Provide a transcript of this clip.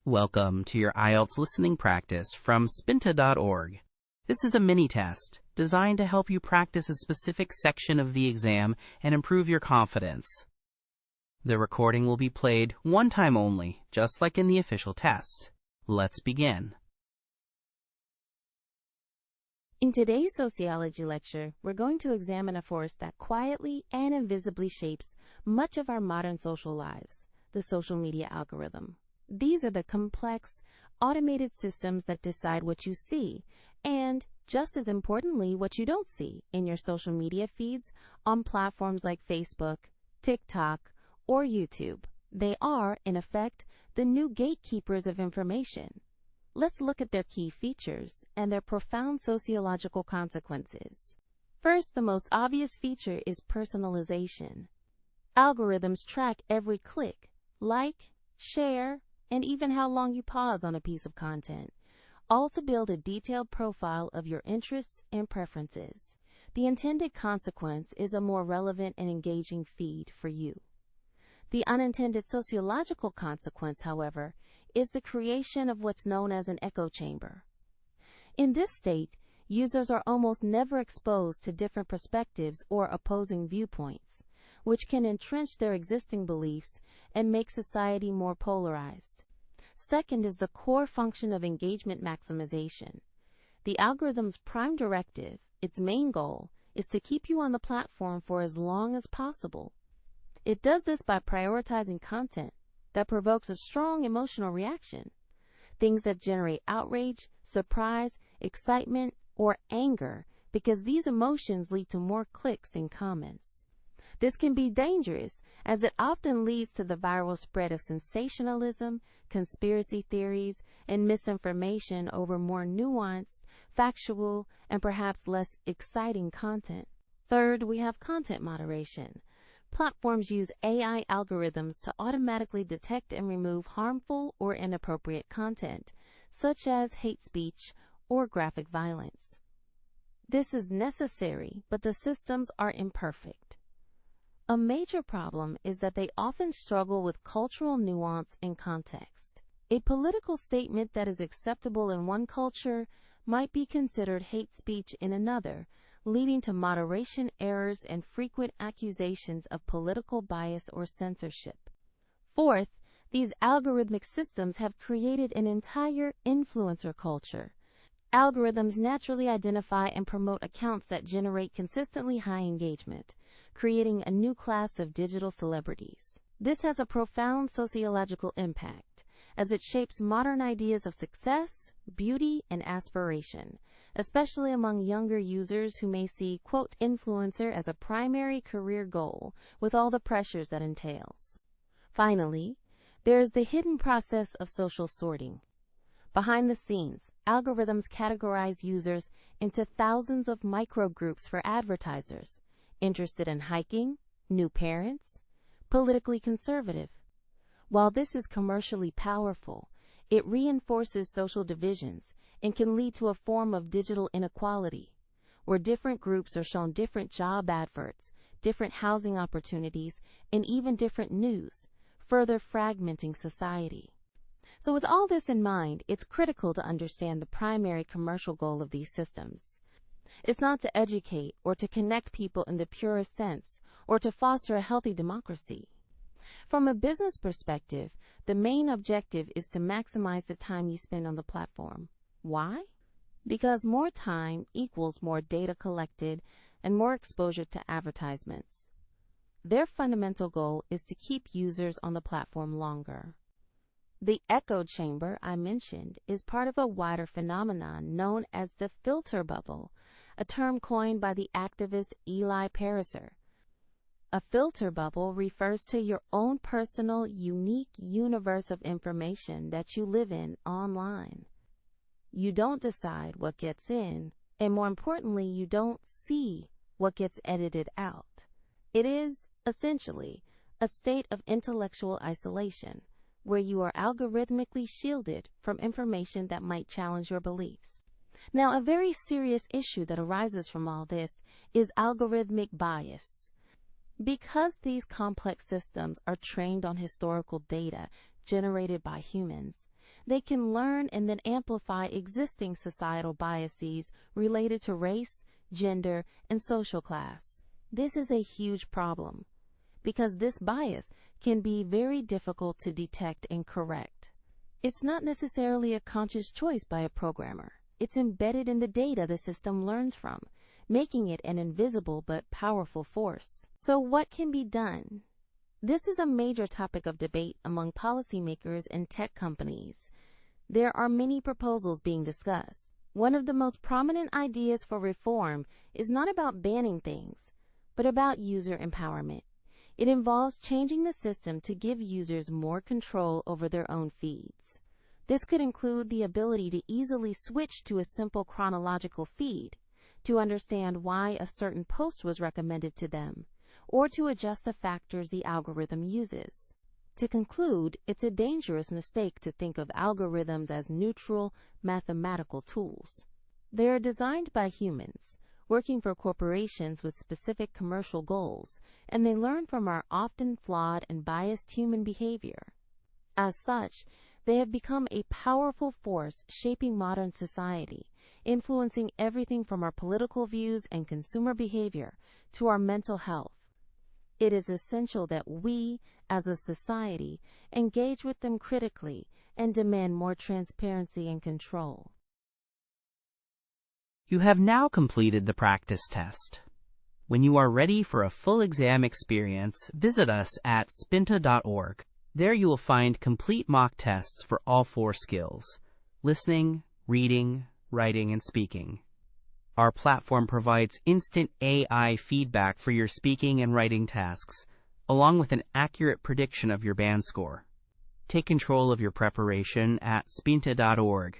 Welcome to your IELTS listening practice from Spinta.org. This is a mini-test designed to help you practice a specific section of the exam and improve your confidence. The recording will be played one time only, just like in the official test. Let's begin. In today's sociology lecture, we're going to examine a force that quietly and invisibly shapes much of our modern social lives, the social media algorithm. These are the complex, automated systems that decide what you see and, just as importantly, what you don't see in your social media feeds on platforms like Facebook, TikTok, or YouTube. They are, in effect, the new gatekeepers of information. Let's look at their key features and their profound sociological consequences. First, the most obvious feature is personalization. Algorithms track every click, like, share, and even how long you pause on a piece of content, all to build a detailed profile of your interests and preferences. The intended consequence is a more relevant and engaging feed for you. The unintended sociological consequence, however, is the creation of what's known as an echo chamber. In this state, users are almost never exposed to different perspectives or opposing viewpoints, which can entrench their existing beliefs and make society more polarized. Second is the core function of engagement maximization. The algorithm's prime directive, its main goal, is to keep you on the platform for as long as possible. It does this by prioritizing content that provokes a strong emotional reaction, things that generate outrage, surprise, excitement, or anger, because these emotions lead to more clicks and comments. This can be dangerous, as it often leads to the viral spread of sensationalism, conspiracy theories, and misinformation over more nuanced, factual, and perhaps less exciting content. Third, we have content moderation. Platforms use AI algorithms to automatically detect and remove harmful or inappropriate content, such as hate speech or graphic violence. This is necessary, but the systems are imperfect. A major problem is that they often struggle with cultural nuance and context. A political statement that is acceptable in one culture might be considered hate speech in another, leading to moderation errors and frequent accusations of political bias or censorship. Fourth, these algorithmic systems have created an entire influencer culture. Algorithms naturally identify and promote accounts that generate consistently high engagement, creating a new class of digital celebrities. This has a profound sociological impact, as it shapes modern ideas of success, beauty, and aspiration, especially among younger users who may see, quote, influencer as a primary career goal with all the pressures that entails. Finally, there is the hidden process of social sorting. Behind the scenes, algorithms categorize users into thousands of microgroups for advertisers, interested in hiking, new parents, politically conservative. While this is commercially powerful, it reinforces social divisions and can lead to a form of digital inequality, where different groups are shown different job adverts, different housing opportunities, and even different news, further fragmenting society. So with all this in mind, it's critical to understand the primary commercial goal of these systems. It's not to educate or to connect people in the purest sense or to foster a healthy democracy. From a business perspective, the main objective is to maximize the time you spend on the platform. Why? Because more time equals more data collected and more exposure to advertisements. Their fundamental goal is to keep users on the platform longer. The echo chamber I mentioned is part of a wider phenomenon known as the filter bubble, a term coined by the activist Eli Pariser. A filter bubble refers to your own personal, unique universe of information that you live in online. You don't decide what gets in, and more importantly, you don't see what gets edited out. It is, essentially, a state of intellectual isolation, where you are algorithmically shielded from information that might challenge your beliefs. Now, a very serious issue that arises from all this is algorithmic bias. Because these complex systems are trained on historical data generated by humans, they can learn and then amplify existing societal biases related to race, gender, and social class. This is a huge problem because this bias can be very difficult to detect and correct. It's not necessarily a conscious choice by a programmer. It's embedded in the data the system learns from, making it an invisible but powerful force. So what can be done? This is a major topic of debate among policymakers and tech companies. There are many proposals being discussed. One of the most prominent ideas for reform is not about banning things, but about user empowerment. It involves changing the system to give users more control over their own feeds. This could include the ability to easily switch to a simple chronological feed, to understand why a certain post was recommended to them, or to adjust the factors the algorithm uses. To conclude, it's a dangerous mistake to think of algorithms as neutral, mathematical tools. They are designed by humans, working for corporations with specific commercial goals, and they learn from our often flawed and biased human behavior. As such, they have become a powerful force shaping modern society, influencing everything from our political views and consumer behavior to our mental health. It is essential that we, as a society, engage with them critically and demand more transparency and control. You have now completed the practice test. When you are ready for a full exam experience, visit us at Spinta.org. There you will find complete mock tests for all 4 skills: listening, reading, writing, and speaking. Our platform provides instant AI feedback for your speaking and writing tasks, along with an accurate prediction of your band score. Take control of your preparation at Spinta.org.